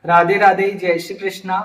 राधे राधे, जय श्री कृष्णा।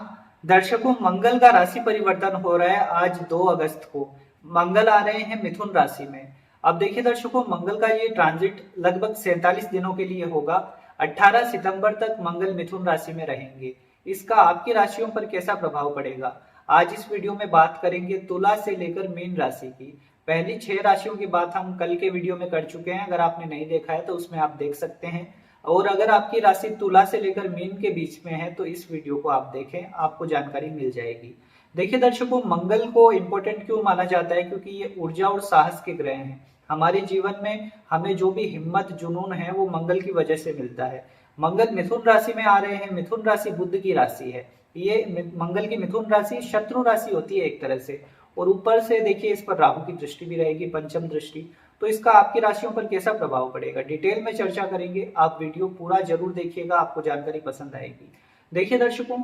दर्शकों, मंगल का राशि परिवर्तन हो रहा है आज 2 अगस्त को। मंगल आ रहे हैं मिथुन राशि में। अब देखिए दर्शकों, मंगल का ये ट्रांजिट लगभग 47 दिनों के लिए होगा। 18 सितंबर तक मंगल मिथुन राशि में रहेंगे। इसका आपकी राशियों पर कैसा प्रभाव पड़ेगा, आज इस वीडियो में बात करेंगे तुला से लेकर मीन राशि की। पहली 6 राशियों की बात हम कल के वीडियो में कर चुके हैं, अगर आपने नहीं देखा है तो उसमें आप देख सकते हैं। और अगर आपकी राशि तुला से लेकर मीन के बीच में है तो इस वीडियो को आप देखें, आपको जानकारी मिल जाएगी। देखिए दर्शकों, मंगल को इंपॉर्टेंट क्यों माना जाता है, क्योंकि ये ऊर्जा और साहस के ग्रह हैं। हमारे जीवन में हमें जो भी हिम्मत जुनून है वो मंगल की वजह से मिलता है। मंगल मिथुन राशि में आ रहे हैं। मिथुन राशि बुध की राशि है। ये मंगल की मिथुन राशि शत्रु राशि होती है एक तरह से। और ऊपर से देखिए इस पर राहु की दृष्टि भी रहेगी, पंचम दृष्टि। तो इसका आपकी राशियों पर कैसा प्रभाव पड़ेगा, डिटेल में चर्चा करेंगे। आप वीडियो पूरा जरूर देखिएगा, आपको जानकारी पसंद आएगी। देखिए दर्शकों,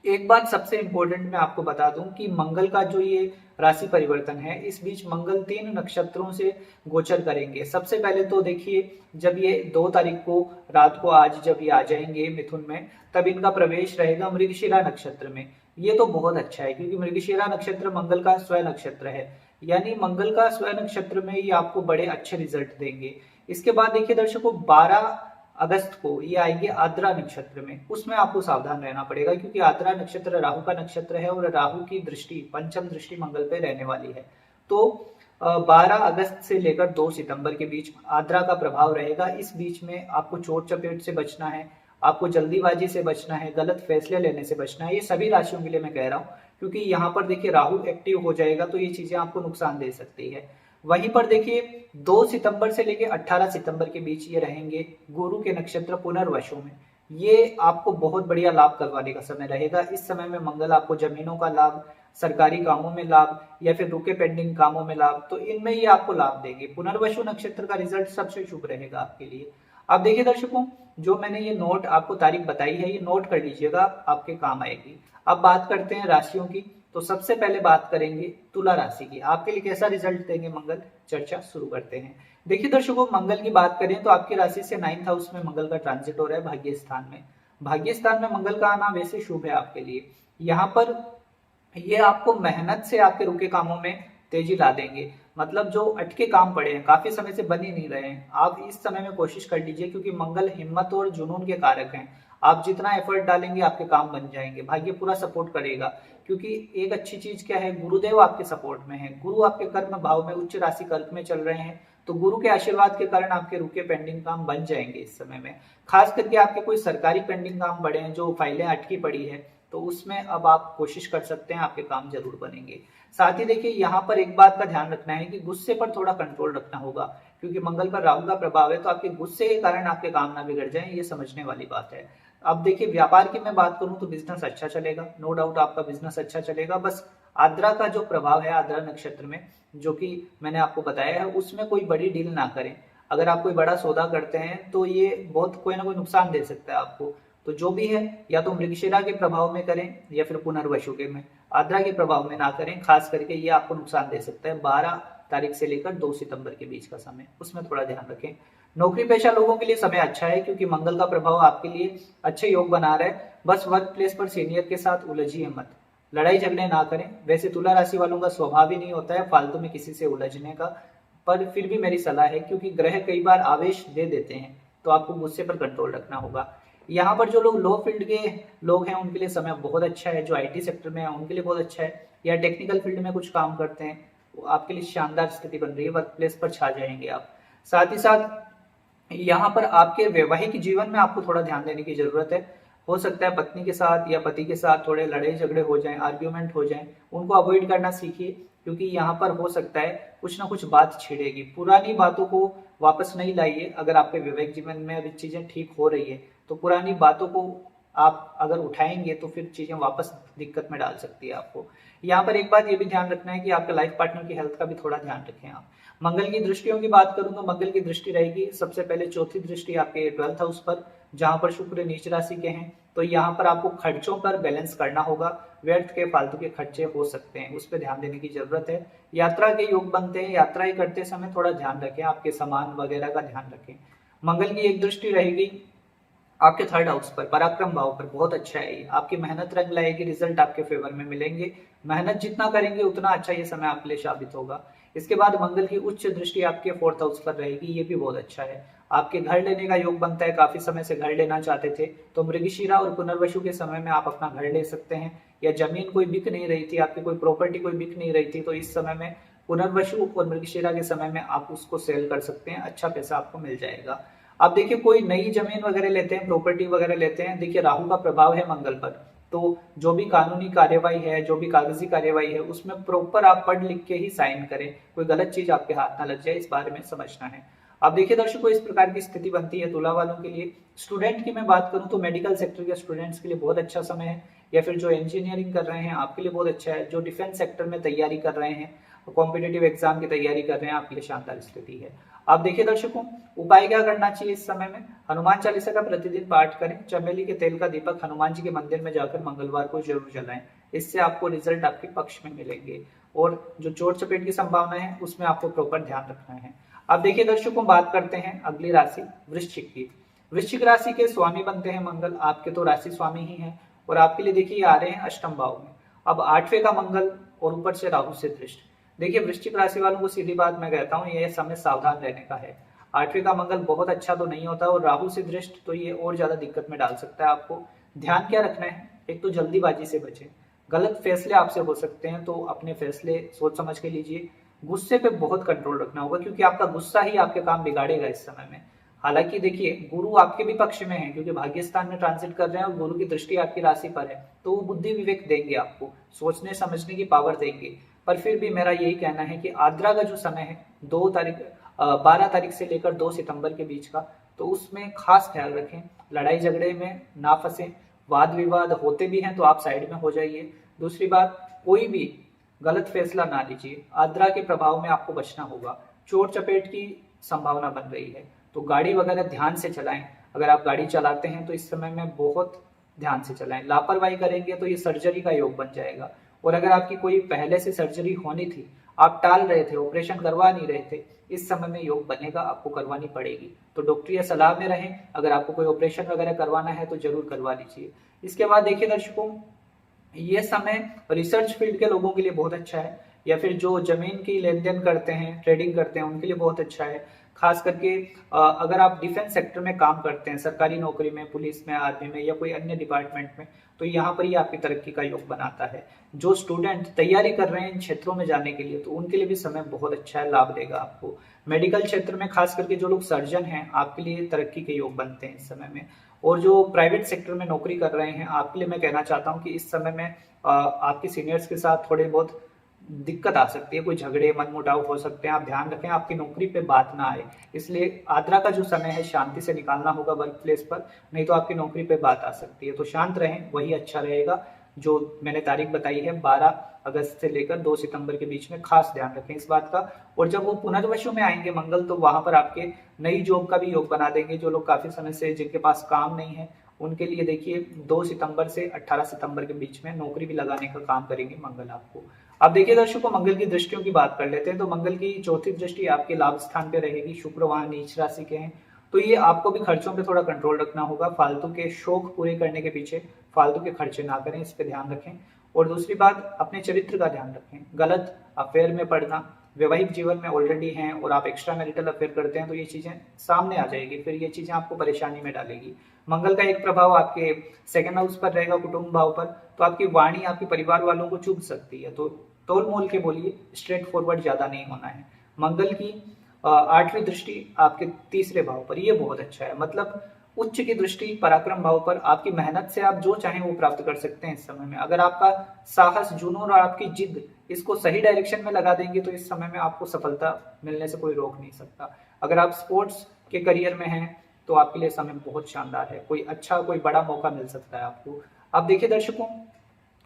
एक बात सबसे इंपॉर्टेंट मैं आपको बता दूं कि मंगल का जो ये राशि परिवर्तन है, इस बीच मंगल 3 नक्षत्रों से गोचर करेंगे। सबसे पहले तो देखिए, जब ये 2 तारीख को रात को आज जब ये आ जाएंगे मिथुन में, तब इनका प्रवेश रहेगा मृगशिरा नक्षत्र में। ये तो बहुत अच्छा है, क्योंकि मृगशिरा नक्षत्र मंगल का स्वयं नक्षत्र है। यानी मंगल का स्वयं नक्षत्र में ये आपको बड़े अच्छे रिजल्ट देंगे। इसके बाद देखिए दर्शकों, 12 अगस्त को ये आएंगे आद्रा नक्षत्र में। उसमें आपको सावधान रहना पड़ेगा, क्योंकि आद्रा नक्षत्र राहु का नक्षत्र है और राहु की दृष्टि, पंचम दृष्टि मंगल पे रहने वाली है। तो 12 अगस्त से लेकर 2 सितंबर के बीच आद्रा का प्रभाव रहेगा। इस बीच में आपको चोट चपेट से बचना है, आपको जल्दीबाजी से बचना है, गलत फैसले लेने से बचना है। ये सभी राशियों के लिए मैं कह रहा हूँ, क्योंकि यहाँ पर देखिए राहु एक्टिव हो जाएगा तो ये चीजें आपको नुकसान दे सकती है। वहीं पर देखिए 2 सितंबर से लेकर 18 सितंबर के बीच ये रहेंगे गुरु के नक्षत्र पुनर्वसु में। ये आपको बहुत बढ़िया लाभ करवाने का समय रहेगा। इस समय में मंगल आपको जमीनों का लाभ, सरकारी कामों में लाभ, या फिर रुके पेंडिंग कामों में लाभ, तो इनमें ये आपको लाभ देंगे। पुनर्वसु नक्षत्र का रिजल्ट सबसे शुभ रहेगा आपके लिए। अब देखिए दर्शकों, जो मैंने ये नोट आपको तारीख बताई है, ये नोट कर लीजिएगा, आपके काम आएगी। अब बात करते हैं राशियों की। तो सबसे पहले बात करेंगे तुला राशि की, आपके लिए कैसा रिजल्ट देंगे मंगल, चर्चा शुरू करते हैं। देखिए दर्शकों, मंगल की बात करें तो आपकी राशि से 9th हाउस में मंगल का ट्रांजिट हो रहा है, भाग्य स्थान में। भाग्य स्थान में मंगल का आना वैसे शुभ है आपके लिए। यहाँ पर ये आपको मेहनत से आपके रुके कामों में तेजी ला देंगे। मतलब जो अटके काम पड़े हैं, काफी समय से बन ही नहीं रहे हैं, आप इस समय में कोशिश कर लीजिए, क्योंकि मंगल हिम्मत और जुनून के कारक हैं। आप जितना एफर्ट डालेंगे आपके काम बन जाएंगे, भाग्य पूरा सपोर्ट करेगा। क्योंकि एक अच्छी चीज क्या है, गुरुदेव आपके सपोर्ट में है। गुरु आपके कर्म भाव में, उच्च राशि कर्क में चल रहे हैं, तो गुरु के आशीर्वाद के कारण आपके रुके पेंडिंग काम बन जाएंगे इस समय में। खास करके आपके कोई सरकारी पेंडिंग काम बड़े हैं, जो फाइलें अटकी पड़ी है, तो उसमें अब आप कोशिश कर सकते हैं, आपके काम जरूर बनेंगे। साथ ही देखिए, यहाँ पर एक बात का ध्यान रखना है कि गुस्से पर थोड़ा कंट्रोल रखना होगा, क्योंकि मंगल पर राहु का प्रभाव है। तो आपके गुस्से के कारण आपके काम ना बिगड़ जाए, ये समझने वाली बात है। अब देखिए, व्यापार की मैं बात करूं तो बिजनेस अच्छा चलेगा, नो डाउट आपका बिजनेस अच्छा चलेगा। बस आद्रा का जो प्रभाव है, आद्रा नक्षत्र में जो कि मैंने आपको बताया है, उसमें कोई बड़ी डील ना करें। अगर आप कोई बड़ा सौदा करते हैं तो ये बहुत कोई ना कोई नुकसान दे सकता है आपको। तो जो भी है, या तो मृगशिरा के प्रभाव में करें या फिर पुनर्वसु के में, आद्रा के प्रभाव में ना करें। खास करके ये आपको नुकसान दे सकता है। 12 तारीख से लेकर 2 सितंबर के बीच का समय, उसमें थोड़ा ध्यान रखें। नौकरी पेशा लोगों के लिए समय अच्छा है, क्योंकि मंगल का प्रभाव आपके लिए अच्छे योग बना रहा है। बस वर्क प्लेस पर सीनियर के साथ उलझिए मत, लड़ाई झगड़े ना करें। वैसे तुला राशि वालों का स्वभाव ही नहीं होता है फालतू में किसी से उलझने का, पर फिर भी मेरी सलाह है, क्योंकि ग्रह कई बार आवेश दे देते हैं, तो आपको गुस्से पर कंट्रोल रखना होगा। यहाँ पर जो लोग लो फील्ड के लोग हैं उनके लिए समय बहुत अच्छा है। जो आईटी सेक्टर में है उनके लिए बहुत अच्छा है, या टेक्निकल फील्ड में कुछ काम करते हैं, वो आपके लिए शानदार स्थिति बन रही है। वर्क प्लेस पर छा जाएंगे आप। साथ ही साथ यहाँ पर आपके वैवाहिक जीवन में आपको थोड़ा ध्यान देने की जरूरत है। हो सकता है पत्नी के साथ या पति के साथ थोड़े लड़ाई झगड़े हो जाएं, आर्ग्यूमेंट हो जाएं, उनको अवॉइड करना सीखिए, क्योंकि यहाँ पर हो सकता है कुछ ना कुछ बात छिड़ेगी। पुरानी बातों को वापस नहीं लाइए। अगर आपके वैवाहिक जीवन में अभी चीजें ठीक हो रही है, तो पुरानी बातों को आप अगर उठाएंगे तो फिर चीजें वापस दिक्कत में डाल सकती है आपको। यहाँ पर एक बात ये भी ध्यान रखना है कि आपके लाइफ पार्टनर की हेल्थ का भी थोड़ा ध्यान रखें आप। मंगल की दृष्टियों की बात करूं तो मंगल की दृष्टि रहेगी सबसे पहले चौथी दृष्टि आपके 12th हाउस पर, जहां पर शुक्र नीच राशि के हैं। तो यहाँ पर आपको खर्चों पर बैलेंस करना होगा। व्यर्थ के फालतू के खर्चे हो सकते हैं, उस पर ध्यान देने की जरूरत है। यात्रा के योग बनते हैं, यात्राएं करते समय थोड़ा ध्यान रखें, आपके सामान वगैरह का ध्यान रखें। मंगल की एक दृष्टि रहेगी आपके थर्ड हाउस पर पराक्रम भाव पर बहुत अच्छा है ये। आपकी मेहनत रंग लाएगी, रिजल्ट आपके फेवर में मिलेंगे। मेहनत जितना करेंगे उतना अच्छा ये समय आपके लिए साबित होगा। इसके बाद मंगल की उच्च दृष्टि आपके फोर्थ हाउस पर रहेगी, ये भी बहुत अच्छा है। आपके घर लेने का योग बनता है, काफी समय से घर लेना चाहते थे तो मृगशिरा और पुनर्वसु के समय में आप अपना घर ले सकते हैं। या जमीन कोई बिक नहीं रही थी, आपकी कोई प्रॉपर्टी कोई बिक नहीं रही थी, तो इस समय में पुनर्वसु और मृगशिरा के समय में आप उसको सेल कर सकते हैं, अच्छा पैसा आपको मिल जाएगा। आप देखिए कोई नई जमीन वगैरह लेते हैं, प्रॉपर्टी वगैरह लेते हैं, देखिए राहु का प्रभाव है मंगल पर, तो जो भी कानूनी कार्यवाही है, जो भी कागजी कार्यवाही है, उसमें प्रॉपर आप पढ़ लिख के ही साइन करें, कोई गलत चीज आपके हाथ ना लग जाए, इस बारे में समझना है। अब देखिए दर्शकों, इस प्रकार की स्थिति बनती है तुला वालों के लिए। स्टूडेंट की मैं बात करूं तो मेडिकल सेक्टर के स्टूडेंट्स के लिए बहुत अच्छा समय है, या फिर जो इंजीनियरिंग कर रहे हैं आपके लिए बहुत अच्छा है। जो डिफेंस सेक्टर में तैयारी कर रहे हैं, कॉम्पिटेटिव एग्जाम की तैयारी कर रहे हैं, आपके लिए शानदार स्थिति है। अब देखिए दर्शकों, उपाय क्या करना चाहिए इस समय में। हनुमान चालीसा का प्रतिदिन पाठ करें। चमेली के तेल का दीपक हनुमान जी के मंदिर में जाकर मंगलवार को जरूर जलाएं, इससे आपको रिजल्ट आपके पक्ष में मिलेंगे। और जो चोट चपेट की संभावना है उसमें आपको प्रॉपर ध्यान रखना है। अब देखिए दर्शकों, बात करते हैं अगली राशि वृश्चिक की। वृश्चिक राशि के स्वामी बनते हैं मंगल, आपके तो राशि स्वामी ही हैं, और आपके लिए देखिए आ रहे हैं अष्टम भाव में। अब आठवें का मंगल और ऊपर से राहु से दृष्ट। देखिए वृश्चिक राशि वालों को सीधी बात मैं कहता हूँ, यह समय सावधान रहने का है। आठवें का मंगल बहुत अच्छा तो नहीं होता, और राहु से दृष्ट तो ये और ज्यादा दिक्कत में डाल सकता है आपको। ध्यान क्या रखना है, एक तो जल्दीबाजी से बचें, गलत फैसले आपसे हो सकते हैं, तो अपने फैसले सोच समझ के लीजिए। गुस्से पे बहुत कंट्रोल रखना होगा, क्योंकि आपका गुस्सा ही आपके काम बिगाड़ेगा इस समय में। हालांकि देखिए गुरु आपके भी पक्ष में है, क्योंकि भाग्य स्थान में ट्रांजिट कर रहे हैं और गुरु की दृष्टि आपकी राशि पर है, तो वो बुद्धि विवेक देंगे, आपको सोचने समझने की पावर देंगे। पर फिर भी मेरा यही कहना है कि आद्रा का जो समय है 12 तारीख से लेकर 2 सितंबर के बीच का, तो उसमें खास ख्याल रखें, लड़ाई झगड़े में ना फंसे। वाद विवाद होते भी हैं तो आप साइड में हो जाइए। दूसरी बात, कोई भी गलत फैसला ना लीजिए, आद्रा के प्रभाव में आपको बचना होगा। चोट चपेट की संभावना बन रही है, तो गाड़ी वगैरह ध्यान से चलाएं। अगर आप गाड़ी चलाते हैं तो इस समय में बहुत ध्यान से चलाएं, लापरवाही करेंगे तो ये सर्जरी का योग बन जाएगा। और अगर आपकी कोई पहले से सर्जरी होनी थी, आप टाल रहे थे, ऑपरेशन करवा नहीं रहे थे, इस समय में योग बनेगा, आपको करवानी पड़ेगी। तो डॉक्टरी सलाह में रहें, अगर आपको कोई ऑपरेशन वगैरह करवाना है तो जरूर करवा लीजिए। इसके बाद देखिए दर्शकों, ये समय रिसर्च फील्ड के लोगों के लिए बहुत अच्छा है, या फिर जो जमीन की लेन देन करते हैं, ट्रेडिंग करते हैं, उनके लिए बहुत अच्छा है। खास करके अगर आप डिफेंस सेक्टर में काम करते हैं, सरकारी नौकरी में, पुलिस में, आर्मी में, या कोई अन्य डिपार्टमेंट में, तो यहाँ पर ये आपकी तरक्की का योग बनाता है। जो स्टूडेंट तैयारी कर रहे हैं इन क्षेत्रों में जाने के लिए, तो उनके लिए भी समय बहुत अच्छा है, लाभ देगा आपको। मेडिकल क्षेत्र में खास करके जो लोग सर्जन हैं, आपके लिए तरक्की के योग बनते हैं इस समय में। और जो प्राइवेट सेक्टर में नौकरी कर रहे हैं, आपके लिए मैं कहना चाहता हूँ कि इस समय में आपके सीनियर्स के साथ थोड़े बहुत दिक्कत आ सकती है, कोई झगड़े मनमुटाव हो सकते हैं, आप ध्यान रखें आपकी नौकरी पे बात ना आए। इसलिए आद्रा का जो समय है शांति से निकालना होगा वर्क प्लेस पर, नहीं तो आपकी नौकरी पे बात आ सकती है। तो शांत रहें, वही अच्छा रहेगा। जो मैंने तारीख बताई है 12 अगस्त से लेकर 2 सितंबर के बीच में, खास ध्यान रखें इस बात का। और जब वो पुनर्वसु में आएंगे मंगल, तो वहां पर आपके नई जॉब का भी योग बना देंगे। जो लोग काफी समय से जिनके पास काम नहीं है, उनके लिए देखिए 2 सितंबर से 18 सितंबर के बीच में नौकरी भी लगाने का काम करेंगे मंगल आपको। अब देखिए दर्शकों, मंगल की दृष्टियों की बात कर लेते हैं। तो मंगल की चौथी दृष्टि आपके लाभ स्थान पे रहेगी, शुक्र वहां नीच राशि के हैं, तो ये आपको भी खर्चों पे थोड़ा कंट्रोल रखना होगा। फालतू के शौक पूरे करने के पीछे फालतू के खर्चे ना करें, इस पे ध्यान रखें। और दूसरी बात, अपने चरित्र का ध्यान रखें। गलत अफेयर में पड़ना, वैवाहिक जीवन में ऑलरेडी हैं और आप एक्स्ट्रा मैरिटल अफेयर करते हैं, तो ये चीजें सामने आ जाएगी, फिर ये चीजें आपको परेशानी में डालेगी। मंगल का एक प्रभाव आपके सेकंड हाउस पर रहेगा, कुटुंब भाव पर, तो आपकी वाणी आपके परिवार वालों को चुभ सकती है, तो तोल मोल के बोलिए, स्ट्रेट फॉरवर्ड ज्यादा नहीं होना है। मंगल की 8वीं दृष्टि आपके तीसरे भाव पर, ये बहुत अच्छा है, मतलब उच्च की दृष्टि पराक्रम भाव पर। आपकी मेहनत से आप जो चाहें वो प्राप्त कर सकते हैं इस समय में। अगर आपका साहस, जुनून और आपकी जिद इसको सही डायरेक्शन में लगा देंगे, तो इस समय में आपको सफलता मिलने से कोई रोक नहीं सकता। अगर आप स्पोर्ट्स के करियर में हैं, तो आपके लिए समय बहुत शानदार है, कोई अच्छा कोई बड़ा मौका मिल सकता है आपको। अब देखिए दर्शकों,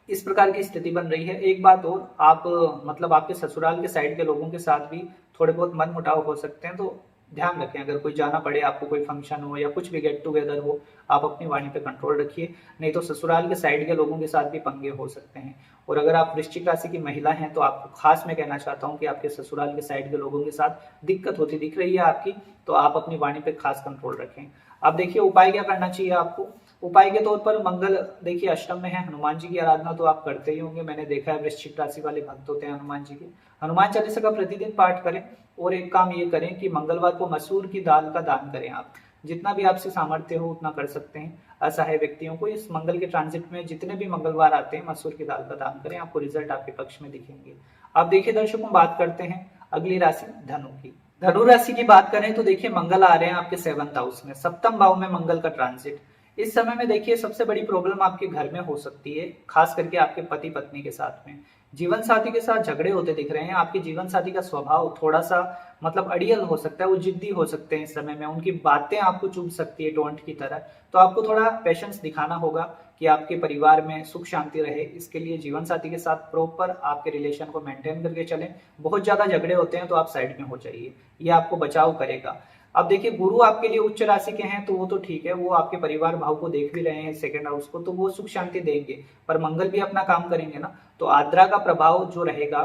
इस प्रकार की स्थिति बन रही है। एक बात और, आप मतलब आपके ससुराल के साइड के लोगों के साथ भी थोड़े बहुत मन मुटाव हो सकते हैं, तो ध्यान रखें। अगर कोई जाना पड़े, आपको कोई फंक्शन हो या कुछ भी गेट टुगेदर हो, आप अपनी वाणी पे कंट्रोल रखिए, नहीं तो ससुराल के साइड के लोगों के साथ भी पंगे हो सकते हैं। और अगर आप वृश्चिक राशि की महिला हैं, तो आपको खास मैं कहना चाहता हूं कि आपके ससुराल के साइड के लोगों के साथ दिक्कत होती दिख रही है आपकी, तो आप अपनी वाणी पे खास कंट्रोल रखें। अब देखिए उपाय क्या करना चाहिए आपको। उपाय के तौर पर मंगल देखिए अष्टम में है, हनुमान जी की आराधना तो आप करते ही होंगे, मैंने देखा है वृश्चिक राशि वाले भक्त होते हैं हनुमान जी के। हनुमान चालीसा का प्रतिदिन पाठ करें और एक काम ये करें कि मंगलवार को मसूर की दाल का दान करें। आप जितना भी आपसे सामर्थ्य हो उतना कर सकते हैं। असहाय व्यक्तियों को इस मंगल के ट्रांजिट में जितने भी मंगलवार आते हैं मसूर की दाल का दान करें, आपको रिजल्ट आपके पक्ष में दिखेंगे। अब देखिए दर्शकों, बात करते हैं अगली राशि धनु की। धनु राशि की बात करें तो देखिए मंगल आ रहे हैं आपके 7th हाउस में, सप्तम भाव में मंगल का ट्रांजिट। इस समय में देखिए सबसे बड़ी प्रॉब्लम आपके घर में हो सकती है, खास करके आपके पति पत्नी के साथ में। जीवन साथी के साथ झगड़े होते दिख रहे हैं। आपके जीवन साथी का स्वभाव थोड़ा सा मतलब अड़ियल हो सकता है, वो जिद्दी हो सकते हैं इस समय में, उनकी बातें आपको चुभ सकती है टोंट की तरह। तो आपको थोड़ा पेशेंस दिखाना होगा कि आपके परिवार में सुख शांति रहे। इसके लिए जीवन साथी के साथ प्रॉपर आपके रिलेशन को मेंटेन करके चलें। बहुत ज्यादा झगड़े होते हैं तो आप साइड में हो जाइए, ये आपको बचाव करेगा। अब देखिए गुरु आपके लिए उच्च राशि के हैं तो वो तो ठीक है, वो आपके परिवार भाव को देख भी रहे हैं, 2nd हाउस को, तो वो सुख शांति देंगे। पर मंगल भी अपना काम करेंगे ना, तो आद्रा का प्रभाव जो रहेगा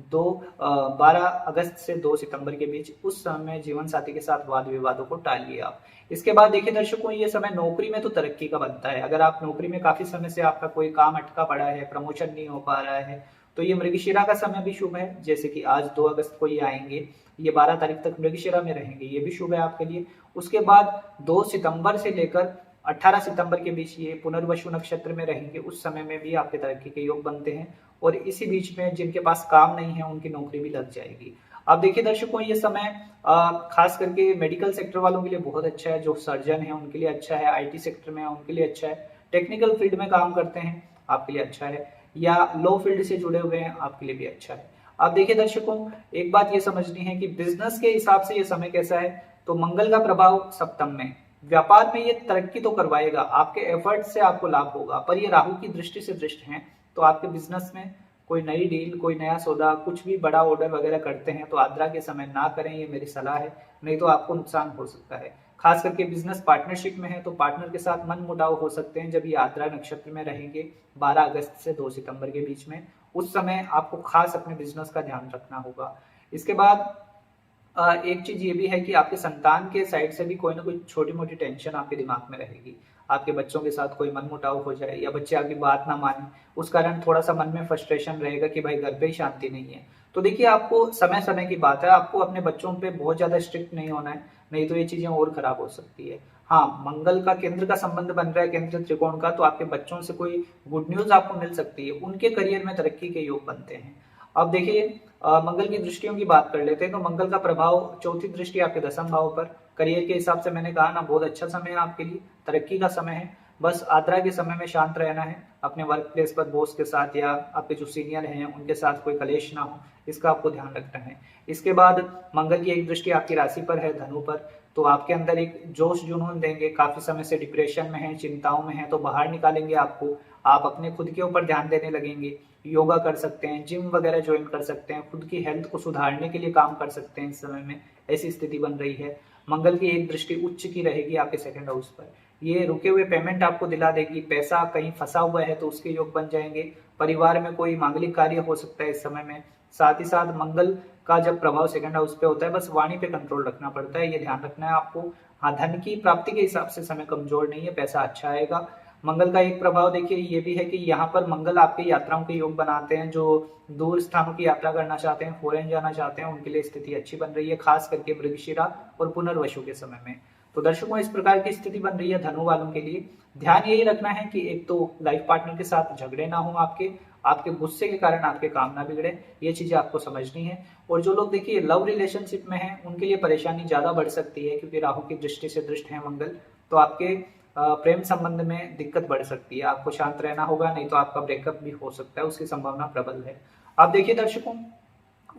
12 अगस्त से 2 सितंबर के बीच, उस समय जीवन साथी के साथ वाद विवादों को टालिए आप। इसके बाद देखिए दर्शकों, ये समय नौकरी में तो तरक्की का बनता है। अगर आप नौकरी में काफी समय से आपका कोई काम अटका पड़ा है, प्रमोशन नहीं हो पा रहा है, तो ये मृगशिरा का समय भी शुभ है। जैसे कि आज 2 अगस्त को ये आएंगे, ये 12 तारीख तक मृगशिरा में रहेंगे, ये भी शुभ है आपके लिए। उसके बाद 2 सितंबर से लेकर 18 सितंबर के बीच ये पुनर्वसु नक्षत्र में रहेंगे, उस समय में भी आपके तरक्की के योग बनते हैं। और इसी बीच में जिनके पास काम नहीं है उनकी नौकरी भी लग जाएगी। अब देखिए दर्शकों, ये समय खास करके मेडिकल सेक्टर वालों के लिए बहुत अच्छा है, जो सर्जन है उनके लिए अच्छा है, आईटी सेक्टर में है उनके लिए अच्छा है, टेक्निकल फील्ड में काम करते हैं आपके लिए अच्छा है, या लॉ फील्ड से जुड़े हुए हैं आपके लिए भी अच्छा है। अब देखिए दर्शकों, एक बात ये समझनी है कि बिजनेस के हिसाब से ये समय कैसा है। तो मंगल का प्रभाव सप्तम में, व्यापार में ये तरक्की तो करवाएगा, आपके एफर्ट से आपको लाभ होगा, पर ये राहु की दृष्टि से दृष्ट है। तो आपके बिजनेस में कोई नई डील, कोई नया सौदा, कुछ भी बड़ा ऑर्डर वगैरह करते हैं तो आद्रा के समय ना करें, ये मेरी सलाह है, नहीं तो आपको नुकसान हो सकता है। खास करके बिजनेस पार्टनरशिप में है तो पार्टनर के साथ मन मुटाव हो सकते हैं जब ये आद्रा नक्षत्र में रहेंगे 12 अगस्त से 2 सितंबर के बीच में। उस समय आपको खास अपने बिजनेस का ध्यान रखना होगा। इसके बाद एक चीज ये भी है कि आपके संतान के साइड से भी कोई ना कोई छोटी मोटी टेंशन आपके दिमाग में रहेगी। आपके बच्चों के साथ कोई मनमुटाव हो जाए या बच्चे आपकी बात ना माने, उस कारण थोड़ा सा मन में फ्रस्ट्रेशन रहेगा कि भाई घर पे ही शांति नहीं है। तो देखिए आपको समय समय की बात है, आपको अपने बच्चों पे बहुत ज्यादा स्ट्रिक्ट नहीं होना है, नहीं तो ये चीजें और खराब हो सकती है। हाँ, मंगल का केंद्र का संबंध बन रहा है, केंद्र त्रिकोण का, तो आपके बच्चों से कोई गुड न्यूज आपको मिल सकती है, उनके करियर में तरक्की के योग बनते हैं। अब देखिए मंगल की दृष्टियों की बात कर लेते हैं। तो मंगल का प्रभाव, चौथी दृष्टि आपके 10th भाव पर, करियर के हिसाब से मैंने कहा ना, बहुत अच्छा समय है आपके लिए, तरक्की का समय है। बस आद्रा के समय में शांत रहना है, अपने वर्क प्लेस पर बॉस के साथ या आपके जो सीनियर हैं उनके साथ कोई कलेश ना हो, इसका आपको ध्यान रखना है। इसके बाद मंगल की एक दृष्टि आपकी राशि पर है, धनु पर, तो आपके अंदर एक जोश जुनून देंगे। काफी समय से डिप्रेशन में है, चिंताओं में है, तो बाहर निकालेंगे आपको। आप अपने खुद के ऊपर ध्यान देने लगेंगे, योगा कर सकते हैं, जिम वगैरह ज्वाइन कर सकते हैं, खुद की हेल्थ को सुधारने के लिए काम कर सकते हैं। इस समय में ऐसी स्थिति बन रही है। मंगल की एक दृष्टि उच्च की रहेगी आपके 2nd हाउस पर, ये रुके हुए पेमेंट आपको दिला देगी। पैसा कहीं फंसा हुआ है तो उसके योग बन जाएंगे। परिवार में कोई मांगलिक कार्य हो सकता है इस समय में। साथ ही साथ मंगल का जब प्रभाव 2nd हाउस पे होता है, बस वाणी पे कंट्रोल रखना पड़ता है, ये ध्यान रखना है आपको। हाँ, धन की प्राप्ति के हिसाब से समय कमजोर नहीं है, पैसा अच्छा आएगा। मंगल का एक प्रभाव देखिए ये भी है कि यहाँ पर मंगल आपके यात्राओं के योग बनाते हैं। जो दूर स्थानों की यात्रा करना चाहते हैं, फॉरेन जाना चाहते हैं, उनके लिए स्थिति अच्छी बन रही है, खास करके मृगशिरा और पुनर्वसु के समय में। तो दर्शकों, इस प्रकार की स्थिति बन रही है धनु वालों के लिए। ध्यान यही रखना है कि एक तो लाइफ पार्टनर के साथ झगड़े ना हो, आपके गुस्से के कारण आपके काम ना बिगड़े, ये चीजें आपको समझनी है। और जो लोग देखिए लव रिलेशनशिप में हैं, उनके लिए परेशानी ज्यादा बढ़ सकती है, क्योंकि राहु की दृष्टि से दृष्ट है मंगल, तो आपके प्रेम संबंध में दिक्कत बढ़ सकती है। आपको शांत रहना होगा, नहीं तो आपका ब्रेकअप भी हो सकता है, उसकी संभावना प्रबल है। आप देखिए दर्शकों,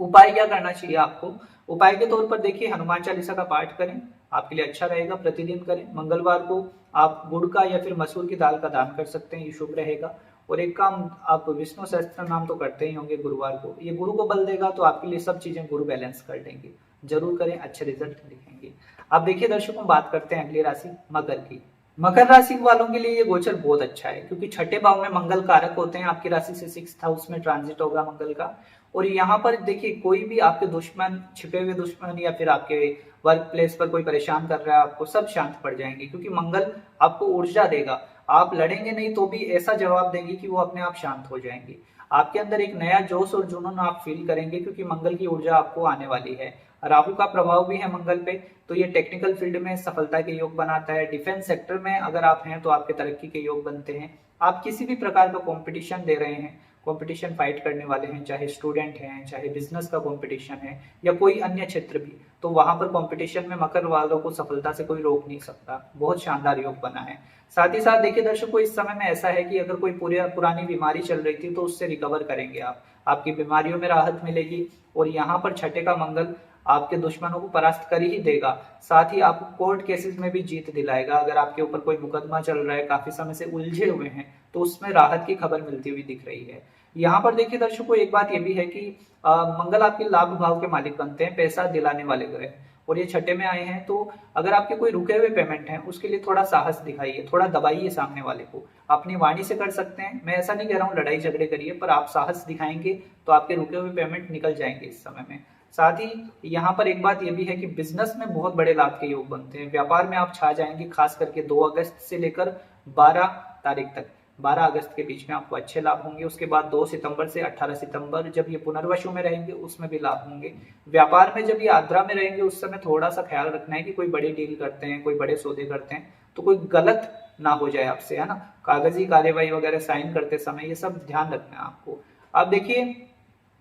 उपाय क्या करना चाहिए आपको। उपाय के तौर पर देखिए हनुमान चालीसा का पाठ करें, आपके लिए अच्छा रहेगा, प्रतिदिन करें। मंगलवार को आप गुड़ का या फिर मसूर की दाल का दान कर सकते हैं, ये शुभ रहेगा। और एक काम, आप विष्णु सहस्त्र नाम तो करते ही होंगे गुरुवार को, ये गुरु को बल देगा, तो आपके लिए सब चीजें गुरु बैलेंस कर देंगे। जरूर करें, अच्छे रिजल्ट दिखेंगे। अब देखिए दर्शकों, बात करते हैं अगली राशि मकर की। मकर राशि वालों के लिए ये गोचर बहुत अच्छा है, क्योंकि छठे भाव में मंगल कारक होते हैं। आपकी राशि से 6th हाउस में ट्रांजिट होगा मंगल का। और यहाँ पर देखिए, कोई भी आपके दुश्मन, छिपे हुए दुश्मन, या फिर आपके वर्क प्लेस पर कोई परेशान कर रहा है आपको, सब शांत पड़ जाएंगे, क्योंकि मंगल आपको ऊर्जा देगा। आप लड़ेंगे नहीं तो भी ऐसा जवाब देंगे कि वो अपने आप शांत हो जाएंगे। आपके अंदर एक नया जोश और जुनून आप फील करेंगे, क्योंकि मंगल की ऊर्जा आपको आने वाली है। राहु का प्रभाव भी है मंगल पे, तो ये टेक्निकल फील्ड में सफलता के योग बनाता है। डिफेंस सेक्टर में अगर आप हैं तो आपके तरक्की के योग बनते हैं। आप किसी भी प्रकार का कंपटीशन दे रहे हैं, कंपटीशन फाइट करने वाले हैं, चाहे स्टूडेंट हैं, चाहे बिजनेस का कंपटीशन है, या कोई अन्य क्षेत्र भी, तो वहां पर कंपटीशन में मकर वालों को सफलता से कोई रोक नहीं सकता। बहुत शानदार योग बना है। साथ ही साथ देखिए दर्शकों, इस समय में ऐसा है कि अगर कोई पूरी पुरानी बीमारी चल रही थी तो उससे रिकवर करेंगे आप, आपकी बीमारियों में राहत मिलेगी। और यहाँ पर छठे का मंगल आपके दुश्मनों को परास्त कर ही देगा। साथ ही आपको कोर्ट केसेस में भी जीत दिलाएगा। अगर आपके ऊपर कोई मुकदमा चल रहा है, काफी समय से उलझे हुए हैं, तो उसमें राहत की खबर मिलती हुई दिख रही है। यहाँ पर देखिए दर्शकों, एक बात यह भी है कि मंगल आपके लाभ भाव के मालिक बनते हैं, पैसा दिलाने वाले ग्रह, और ये छठे में आए हैं। तो अगर आपके कोई रुके हुए पेमेंट हैं, उसके लिए थोड़ा साहस दिखाइए, थोड़ा दबाइए सामने वाले को। अपनी वाणी से कर सकते हैं, मैं ऐसा नहीं कह रहा हूँ लड़ाई झगड़े करिए, पर आप साहस दिखाएंगे तो आपके रुके हुए पेमेंट निकल जाएंगे इस समय में। साथ ही यहाँ पर एक बात यह भी है कि बिजनेस में बहुत बड़े लाभ के योग बनते हैं। व्यापार में आप छा जाएंगे, खास करके 2 अगस्त से लेकर 12 तारीख तक, 12 अगस्त के बीच में आपको अच्छे लाभ होंगे। उसके बाद 2 सितंबर से 18 सितंबर जब ये पुनर्वसु में रहेंगे, उसमें भी लाभ होंगे। व्यापार में जब ये आद्रा में रहेंगे, उस समय थोड़ा सा ख्याल रखना है कि कोई बड़ी डील करते हैं, कोई बड़े सौदे करते हैं, तो कोई गलत ना हो जाए आपसे, है ना। कागजी कार्यवाही वगैरह साइन करते समय ये सब ध्यान रखना है आपको। अब देखिए,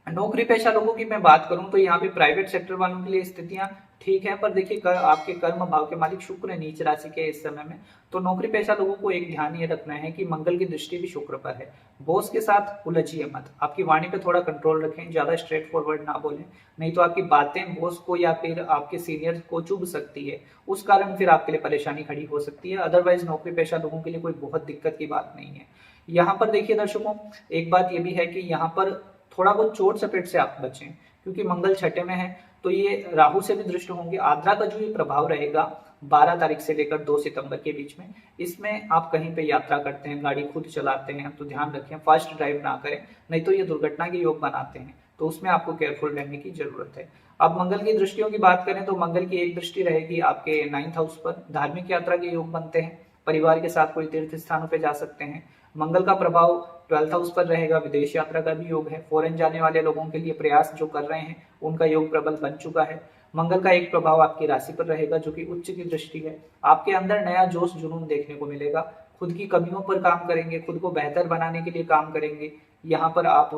नौकरी पेशा लोगों की मैं बात करूं तो यहाँ पे प्राइवेट सेक्टर वालों के लिए स्थितियां ठीक है, पर देखिए आपके कर्म भाव के मालिक शुक्र नीच राशि के इस समय में, तो नौकरी पेशा लोगों को एक ध्यान ये रखना है कि मंगल की दृष्टि भी शुक्र पर है। बॉस के साथ उलझिए मत, आपकी वाणी पे थोड़ा कंट्रोल रखें, ज्यादा स्ट्रेट फॉरवर्ड ना बोलें, नहीं तो आपकी बातें बॉस को या फिर आपके सीनियर को चुभ सकती है, उस कारण फिर आपके लिए परेशानी खड़ी हो सकती है। अदरवाइज नौकरी पेशा लोगों के लिए कोई बहुत दिक्कत की बात नहीं है। यहाँ पर देखिए दर्शकों, एक बात ये भी है कि यहाँ पर थोड़ा बहुत चोट चपेट से आप बचें, क्योंकि मंगल छठे में है, तो ये राहु से भी दृष्ट होंगे। आद्रा का जो ये प्रभाव रहेगा 12 तारीख से लेकर 2 सितंबर के बीच में, इसमें आप कहीं पे यात्रा करते हैं, गाड़ी खुद चलाते हैं, तो ध्यान रखें फास्ट ड्राइव ना करें, नहीं तो ये दुर्घटना के योग बनाते हैं, तो उसमें आपको केयरफुल रहने की जरूरत है। अब मंगल की दृष्टियों की बात करें तो मंगल की एक दृष्टि रहेगी आपके 9th हाउस पर, धार्मिक यात्रा के योग बनते हैं, परिवार के साथ कोई तीर्थ स्थानों पर जा सकते हैं। मंगल का प्रभाव 12th हाउस पर रहेगा, विदेश यात्रा का भी योग है। फॉरेन जाने वाले लोगों के लिए प्रयास जो कर रहे हैं, उनका योग प्रबल बन चुका है। मंगल का एक प्रभाव आपकी राशि पर रहेगा, जो कि उच्च की दृष्टि है। आपके अंदर नया जोश जुनून देखने को मिलेगा, खुद की कमियों पर काम करेंगे, खुद को बेहतर बनाने के लिए काम करेंगे। यहाँ पर आप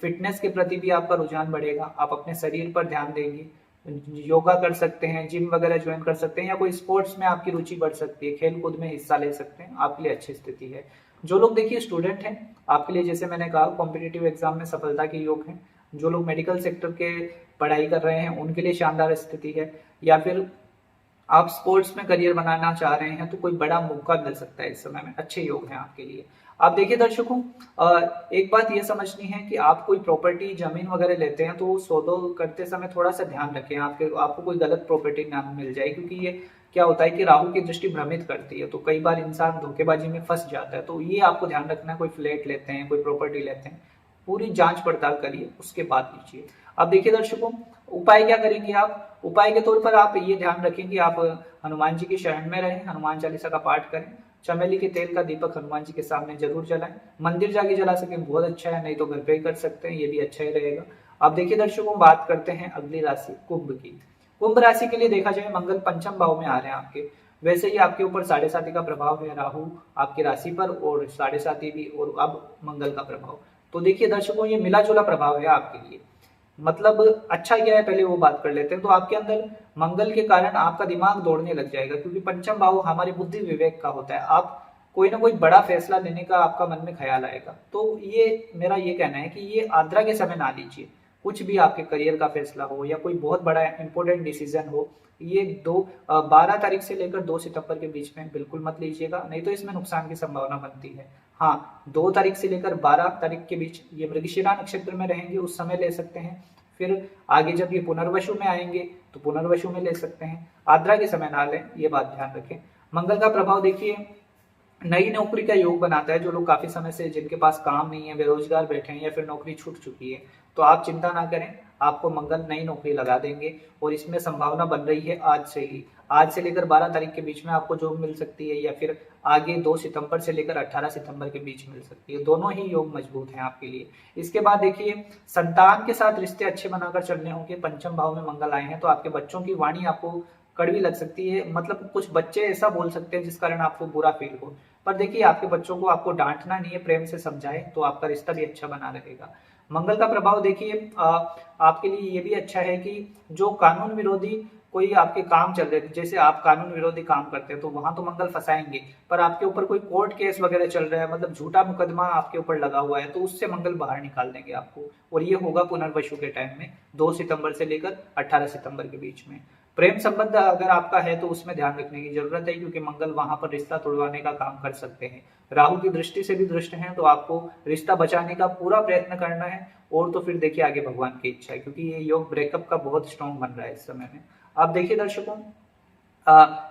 फिटनेस के प्रति भी आपका रुझान बढ़ेगा, आप अपने शरीर पर ध्यान देंगे, योगा कर सकते हैं, जिम वगैरह ज्वाइन कर सकते हैं, या कोई स्पोर्ट्स में आपकी रुचि बढ़ सकती है, खेल कूद में हिस्सा ले सकते हैं, आपके लिए अच्छी स्थिति है। जो लोग देखिए स्टूडेंट हैं, आपके लिए जैसे मैंने कहा कॉम्पिटिटिव एग्जाम में सफलता के योग हैं। जो लोग मेडिकल सेक्टर के पढ़ाई कर रहे हैं, उनके लिए शानदार स्थिति है। या फिर आप स्पोर्ट्स में करियर बनाना चाह रहे हैं, तो कोई बड़ा मौका मिल सकता है इस समय में, अच्छे योग हैं आपके लिए। आप देखिए दर्शकों, एक बात ये समझनी है कि आप कोई प्रॉपर्टी जमीन वगैरह लेते हैं तो सौदो करते समय थोड़ा सा ध्यान रखें, आपको कोई गलत प्रॉपर्टी ना मिल जाए, क्योंकि ये क्या होता है कि राहु की दृष्टि भ्रमित करती है, तो कई बार इंसान धोखेबाजी में फंस जाता है। तो ये आपको ध्यान रखना है, कोई फ्लैट लेते हैं, कोई प्रॉपर्टी लेते हैं, पूरी जांच पड़ताल करिए, उसके बाद लीजिए। अब देखिए दर्शकों, उपाय क्या करेंगे आप? उपाय के तौर पर आप ये ध्यान रखें कि आप हनुमान जी की शरण में रहें, हनुमान चालीसा का पाठ करें, चमेली के तेल का दीपक हनुमान जी के सामने जरूर जलाएं। मंदिर जाके जला सकें बहुत अच्छा है, नहीं तो घर पे ही कर सकते हैं, ये भी अच्छा ही रहेगा। अब देखिए दर्शकों, बात करते हैं अगली राशि कुंभ की। कुंभ राशि के लिए देखा जाए, मंगल पंचम भाव में आ रहे हैं आपके। वैसे ही आपके ऊपर 7.5 का प्रभाव है, राहु आपकी राशि पर, और 7.5 भी, और अब मंगल का प्रभाव। तो देखिए दर्शकों, ये मिला जुला प्रभाव है आपके लिए। मतलब अच्छा क्या है, पहले वो बात कर लेते हैं। तो आपके अंदर मंगल के कारण आपका दिमाग दौड़ने लग जाएगा, क्योंकि पंचम भाव हमारे बुद्धि विवेक का होता है। आप कोई ना कोई बड़ा फैसला लेने का आपका मन में ख्याल आएगा। तो ये मेरा ये कहना है कि ये आद्रा के समय ना लीजिए। कुछ भी आपके करियर का फैसला हो या कोई बहुत बड़ा इंपॉर्टेंट डिसीजन हो, ये 12 तारीख से लेकर 2 सितंबर के बीच में बिल्कुल मत लीजिएगा, नहीं तो इसमें नुकसान की संभावना बनती है। हाँ, 2 तारीख से लेकर 12 तारीख के बीच ये मृगशिरा नक्षत्र में रहेंगे, उस समय ले सकते हैं। फिर आगे जब ये पुनर्वसु में आएंगे तो पुनर्वसु में ले सकते हैं, आद्रा के समय ना लें, ये बात ध्यान रखें। मंगल का प्रभाव देखिए नई नौकरी का योग बनाता है। जो लोग काफी समय से जिनके पास काम नहीं है, बेरोजगार बैठे हैं या फिर नौकरी छूट चुकी है, तो आप चिंता ना करें, आपको मंगल नई नौकरी लगा देंगे। और इसमें संभावना बन रही है आज से ही। आज से लेकर 12 तारीख के बीच में आपको जॉब मिल सकती है, या फिर आगे 2 सितंबर से लेकर 18 सितंबर के बीच मिल सकती है। दोनों ही योग मजबूत हैं आपके लिए। इसके बाद देखिए, संतान के साथ रिश्ते अच्छे बनाकर चलने होंगे। पंचम भाव में मंगल आए हैं, तो आपके बच्चों की वाणी आपको कड़वी लग सकती है। मतलब कुछ बच्चे ऐसा बोल सकते हैं जिस कारण आपको बुरा फील हो। पर देखिए, आपके बच्चों को आपको डांटना नहीं है, प्रेम से समझाएं तो आपका रिश्ता भी अच्छा बना रहेगा। मंगल का प्रभाव देखिए, आपके लिए ये भी अच्छा है कि जो कानून विरोधी कोई आपके काम चल रहे थे, जैसे आप कानून विरोधी काम करते हैं तो वहां तो मंगल फंसाएंगे, पर आपके ऊपर कोई कोर्ट केस वगैरह चल रहा है, मतलब झूठा मुकदमा आपके ऊपर लगा हुआ है, तो उससे मंगल बाहर निकाल देंगे आपको। और ये होगा पुनर्वसु के टाइम में, 2 सितंबर से लेकर 18 सितंबर के बीच में। प्रेम संबंध अगर आपका है तो उसमें ध्यान रखने की जरूरत है, क्योंकि मंगल वहां पर रिश्ता तोड़वाने का काम कर सकते हैं। राहु की दृष्टि से भी दृष्ट हैं, तो आपको रिश्ता बचाने का पूरा प्रयत्न करना है। और तो फिर देखिए आगे भगवान की इच्छा है, क्योंकि ये योग ब्रेकअप का बहुत स्ट्रॉन्ग बन रहा है इस समय में। आप देखिए दर्शकों,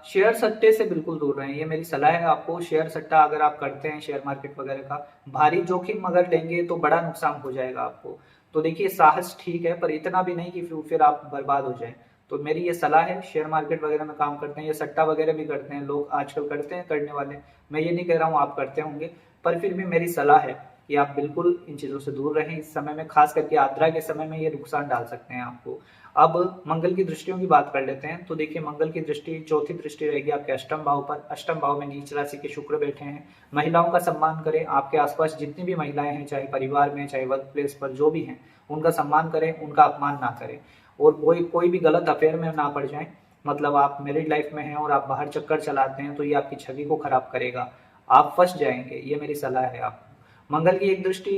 शेयर सट्टे से बिल्कुल दूर रहें, ये मेरी सलाह है आपको। शेयर सट्टा अगर आप करते हैं, शेयर मार्केट वगैरह का भारी जोखिम अगर लेंगे तो बड़ा नुकसान हो जाएगा आपको। तो देखिए, साहस ठीक है, पर इतना भी नहीं कि फिर आप बर्बाद हो जाएं। तो मेरी ये सलाह है, शेयर मार्केट वगैरह में काम करते हैं या सट्टा वगैरह भी करते हैं लोग आजकल, करते हैं करने वाले, मैं ये नहीं कह रहा हूँ आप करते होंगे, पर फिर भी मेरी सलाह है कि आप बिल्कुल इन चीजों से दूर रहें इस समय में। खास करके आद्रा के समय में ये नुकसान डाल सकते हैं आपको। अब मंगल की दृष्टियों की बात कर लेते हैं। तो देखिए, मंगल की दृष्टि, चौथी दृष्टि रहेगी आपके अष्टम भाव पर। अष्टम भाव में नीच राशि के शुक्र बैठे हैं। महिलाओं का सम्मान करें। आपके आसपास जितनी भी महिलाएं हैं, चाहे परिवार में चाहे वर्क प्लेस पर जो भी हैं, उनका सम्मान करें, उनका अपमान ना करें। और कोई भी गलत अफेयर में ना पड़ जाएं। मतलब आप मैरिड लाइफ में हैं और आप बाहर चक्कर चलाते हैं, तो ये आपकी छवि को खराब करेगा, आप फंस जाएंगे। ये मेरी सलाह है आपको। मंगल की एक दृष्टि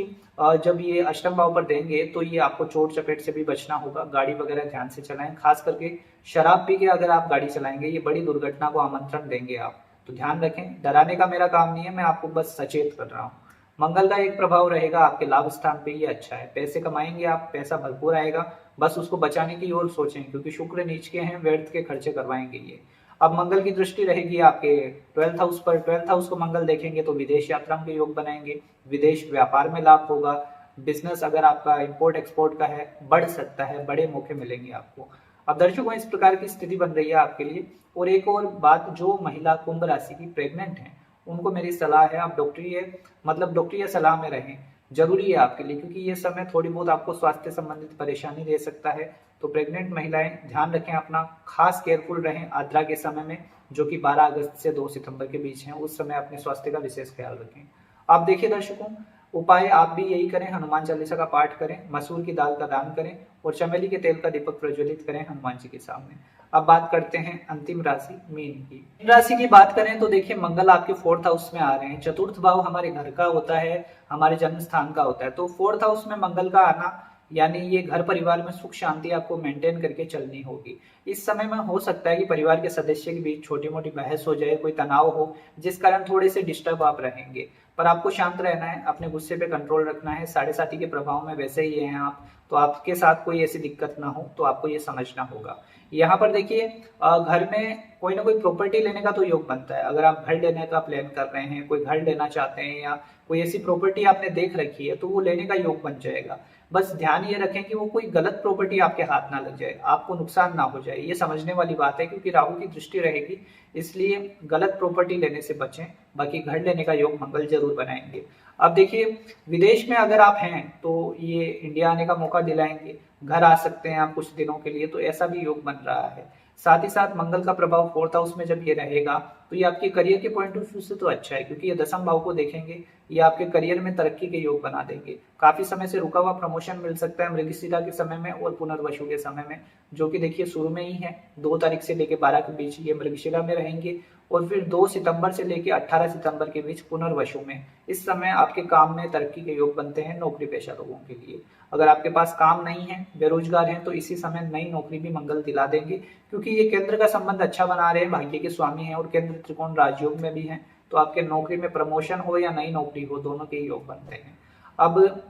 जब ये अष्टम भाव पर देंगे, तो ये आपको चोट चपेट से भी बचना होगा। गाड़ी वगैरह ध्यान से चलाएं, खास करके शराब पी के अगर आप गाड़ी चलाएंगे, ये बड़ी दुर्घटना को आमंत्रण देंगे आप। तो ध्यान रखें, डराने का मेरा काम नहीं है, मैं आपको बस सचेत कर रहा हूँ। मंगल का एक प्रभाव रहेगा आपके लाभ स्थान पे, ये अच्छा है, पैसे कमाएंगे आप, पैसा भरपूर आएगा, बस उसको बचाने की ओर सोचें, क्योंकि शुक्र नीच के हैं, व्यर्थ के खर्चे करवाएंगे ये। अब मंगल की दृष्टि रहेगी आपके 12th हाउस पर। 12th हाउस को मंगल देखेंगे तो विदेश यात्राओं के योग बनाएंगे, विदेश व्यापार में लाभ होगा, बिजनेस अगर आपका इंपोर्ट एक्सपोर्ट का है बढ़ सकता है, बड़े मौके मिलेंगे आपको। अब दर्शकों, इस प्रकार की स्थिति बन रही है आपके लिए। और एक और बात, जो महिला कुंभ राशि की प्रेग्नेंट है, उनको मेरी सलाह है, आप डॉक्टरी सलाह में रहें, जरूरी है आपके लिए, क्योंकि ये समय थोड़ी बहुत आपको स्वास्थ्य संबंधित परेशानी दे सकता है। तो प्रेग्नेंट महिलाएं ध्यान रखें अपना, खास केयरफुल रहें आद्रा के समय में, जो कि 12 अगस्त से 2 सितंबर के बीच है। उस समय अपने स्वास्थ्य का विशेष ख्याल रखें। आप देखिए दर्शकों, उपाय आप भी यही करें, हनुमान चालीसा का पाठ करें, मसूर की दाल का दान करें और चमेली के तेल का दीपक प्रज्वलित करें हनुमान जी के सामने। अब बात करते हैं अंतिम राशि मीन की। मीन राशि की बात करें तो देखिए, मंगल आपके 4th हाउस में आ रहे हैं। चतुर्थ भाव हमारे घर का होता है, हमारे जन्म स्थान का होता है। तो 4th हाउस में मंगल का आना, यानी ये घर परिवार में सुख शांति आपको मेंटेन करके चलनी होगी। इस समय में हो सकता है कि परिवार के सदस्य के बीच छोटी मोटी बहस हो जाए, कोई तनाव हो, जिस कारण थोड़े से डिस्टर्ब आप रहेंगे। पर आपको शांत रहना है, अपने गुस्से पे कंट्रोल रखना है। साढ़े साथी के प्रभाव में वैसे ही हैं आप, तो आपके साथ कोई ऐसी दिक्कत ना हो, तो आपको ये समझना होगा। यहाँ पर देखिए, घर में कोई ना कोई प्रॉपर्टी लेने का तो योग बनता है। अगर आप घर लेने का प्लान कर रहे हैं, कोई घर लेना चाहते हैं, या कोई ऐसी प्रॉपर्टी आपने देख रखी है, तो वो लेने का योग बन जाएगा। बस ध्यान ये रखें कि वो कोई गलत प्रॉपर्टी आपके हाथ ना लग जाए, आपको नुकसान ना हो जाए। ये समझने वाली बात है, क्योंकि राहु की दृष्टि रहेगी, इसलिए गलत प्रॉपर्टी लेने से बचें। बाकी घर लेने का योग मंगल जरूर बनाएंगे। अब देखिए, विदेश में अगर आप हैं तो ये इंडिया आने का मौका दिलाएंगे, घर आ सकते हैं आप कुछ दिनों के लिए, तो ऐसा भी योग बन रहा है। साथ ही साथ मंगल का प्रभाव 4th हाउस में जब ये रहेगा, तो ये आपके करियर के पॉइंट ऑफ व्यू से तो अच्छा है, क्योंकि ये 10th भाव को देखेंगे, ये आपके करियर में तरक्की के योग बना देंगे। काफी समय से रुका हुआ प्रमोशन मिल सकता है मृगशिरा के समय में और पुनर्वसु के समय में, जो कि देखिए शुरू में ही है। 2 तारीख से लेकर 12 के बीच ये मृगशिरा में रहेंगे, और फिर 2 सितंबर से लेकर 18 सितंबर के बीच पुनर्वसु में। इस समय आपके काम में तरक्की के योग बनते हैं नौकरी पेशा लोगों के लिए। अगर आपके पास काम नहीं है, बेरोजगार हैं, तो इसी समय नई नौकरी भी मंगल दिला देंगे, क्योंकि ये केंद्र का संबंध अच्छा बना रहे हैं, भाग्य के स्वामी हैं, और केंद्र त्रिकोण राजयोग में भी हैं। तो आपके नौकरी में प्रमोशन हो या नई नौकरी हो, दोनों के योग बनते हैं। अब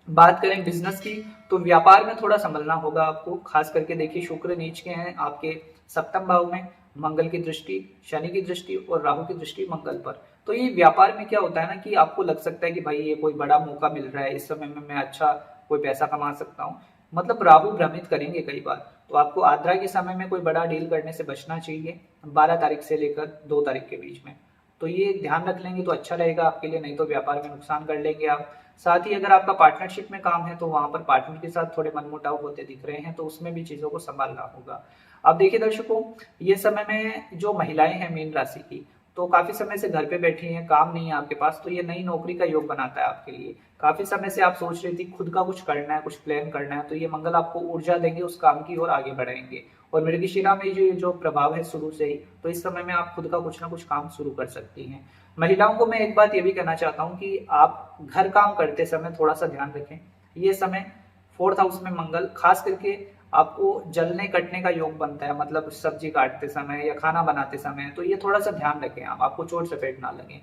बात करें बिजनेस की, तो व्यापार में थोड़ा संभलना होगा आपको। खास करके देखिए, शुक्र नीच के हैं आपके 7th भाव में, मंगल की दृष्टि, शनि की दृष्टि और राहु की दृष्टि मंगल पर। तो ये व्यापार में क्या होता है ना कि आपको लग सकता है कि भाई ये कोई बड़ा मौका मिल रहा है, इस समय में मैं अच्छा कोई पैसा कमा सकता हूँ, मतलब राहु भ्रमित करेंगे कई बार। तो आपको आद्रा के समय में कोई बड़ा डील करने से बचना चाहिए 12 तारीख से लेकर 2 तारीख के बीच में। तो ये ध्यान रख लेंगे तो अच्छा रहेगा आपके लिए, नहीं तो व्यापार में नुकसान कर लेंगे आप। साथ ही अगर आपका पार्टनरशिप में काम है तो वहां पर पार्टनर के साथ थोड़े मनमुटाव होते दिख रहे हैं, तो उसमें भी चीजों को संभालना होगा। अब देखिए दर्शकों, ये समय में जो महिलाएं हैं मीन राशि की, तो काफी समय से घर पे बैठी हैं, काम नहीं है आपके पास, तो ये नई नौकरी का योग बनाता है आपके लिए। काफी समय से आप सोच रही थी खुद का कुछ करना है, कुछ प्लान करना है, तो ये मंगल आपको ऊर्जा देंगे उस काम की और आगे बढ़ाएंगे। और मृगशिरा में जो प्रभाव है शुरू से ही, तो इस समय में आप खुद का कुछ ना कुछ काम शुरू कर सकती हैं। महिलाओं को मैं एक बात ये भी कहना चाहता हूँ कि आप घर काम करते समय थोड़ा सा ध्यान रखें। ये समय 4th हाउस में मंगल खास करके आपको जलने कटने का योग बनता है, मतलब सब्जी काटते समय या खाना बनाते समय, तो ये थोड़ा सा ध्यान रखें आप, आपको चोट चपेट ना लगे।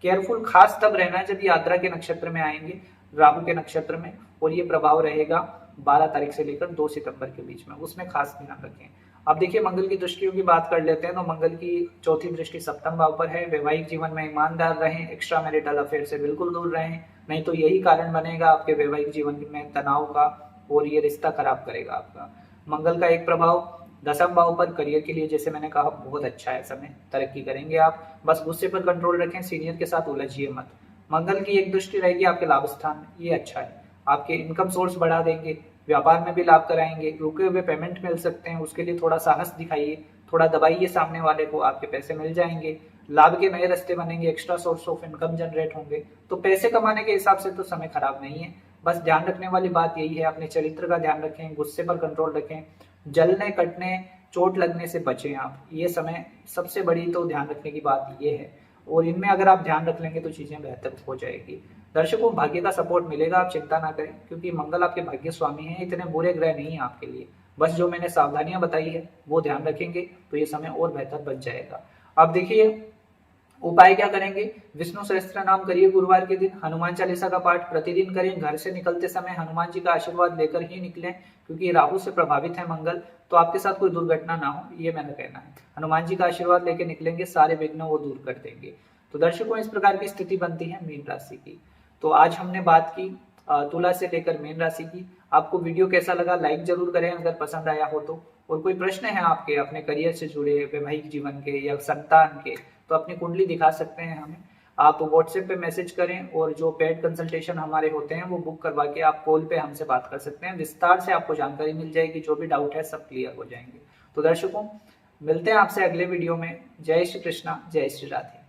केयरफुल खास तब रहना है जब ये आद्रा के नक्षत्र में आएंगे, राहु के नक्षत्र में, और ये प्रभाव रहेगा 12 तारीख से लेकर 2 सितंबर के बीच में, उसमें खास ध्यान रखें। अब देखिए मंगल की दृष्टियों की बात कर लेते हैं, तो मंगल की चौथी दृष्टि सप्तम भाव पर है। वैवाहिक जीवन में ईमानदार रहें, एक्स्ट्रा मैरिटल अफेयर से बिल्कुल दूर रहें, नहीं तो यही कारण बनेगा आपके वैवाहिक जीवन में तनाव का, और ये रिश्ता खराब करेगा आपका। मंगल का एक प्रभाव 10वें भाव पर करियर के लिए, जैसे मैंने कहा, बहुत अच्छा है समय, तरक्की करेंगे आप। बस गुस्से पर कंट्रोल रखें, सीनियर के साथ उलझिए मत। मंगल की एक दृष्टि रहेगी आपके लाभ स्थान में, ये अच्छा है, आपके इनकम सोर्स बढ़ा देंगे, व्यापार में भी लाभ कराएंगे, रुके हुए पेमेंट मिल सकते हैं, उसके लिए थोड़ा साहस दिखाइए, थोड़ा दबाइए सामने वाले को, आपके पैसे मिल जाएंगे, लाभ के नए रास्ते बनेंगे, extra source of income generate होंगे। तो पैसे कमाने के हिसाब से तो समय खराब नहीं है। बस ध्यान रखने वाली बात यही है, अपने चरित्र का ध्यान रखें, गुस्से पर कंट्रोल रखें, जलने कटने चोट लगने से बचें आप। ये समय सबसे बड़ी तो ध्यान रखने की बात ये है, और इनमें अगर आप ध्यान रख लेंगे तो चीजें बेहतर हो जाएगी। दर्शकों, भाग्य का सपोर्ट मिलेगा, आप चिंता ना करें, क्योंकि मंगल आपके भाग्य स्वामी हैं, इतने बुरे ग्रह नहीं है आपके लिए। बस जो मैंने सावधानियां बताई है वो ध्यान रखेंगे तो ये समय और बेहतर बच जाएगा। अब देखिए उपाय क्या करेंगे, विष्णु सहस्त्र नाम करिए गुरुवार के दिन, हनुमान चालीसा का पाठ प्रतिदिन करें, घर से निकलते समय हनुमान जी का आशीर्वाद लेकर ही निकलें, क्योंकि राहु से प्रभावित है मंगल, तो आपके साथ कोई दुर्घटना ना हो, ये मैंने कहना है। हनुमान जी का आशीर्वाद लेकर निकलेंगे, सारे विघ्न वो दूर कर देंगे। तो दर्शकों, इस प्रकार की स्थिति बनती है मीन राशि की। तो आज हमने बात की तुला से लेकर मीन राशि की। आपको वीडियो कैसा लगा लाइक जरूर करें अगर पसंद आया हो तो, और कोई प्रश्न है आपके अपने करियर से जुड़े, वैवाहिक जीवन के या संतान के, तो अपनी कुंडली दिखा सकते हैं हमें। आप व्हाट्सएप पे मैसेज करें, और जो पेड कंसल्टेशन हमारे होते हैं वो बुक करवा के आप कॉल पे हमसे बात कर सकते हैं, विस्तार से आपको जानकारी मिल जाएगी, जो भी डाउट है सब क्लियर हो जाएंगे। तो दर्शकों, मिलते हैं आपसे अगले वीडियो में। जय श्री कृष्णा, जय श्री राधे।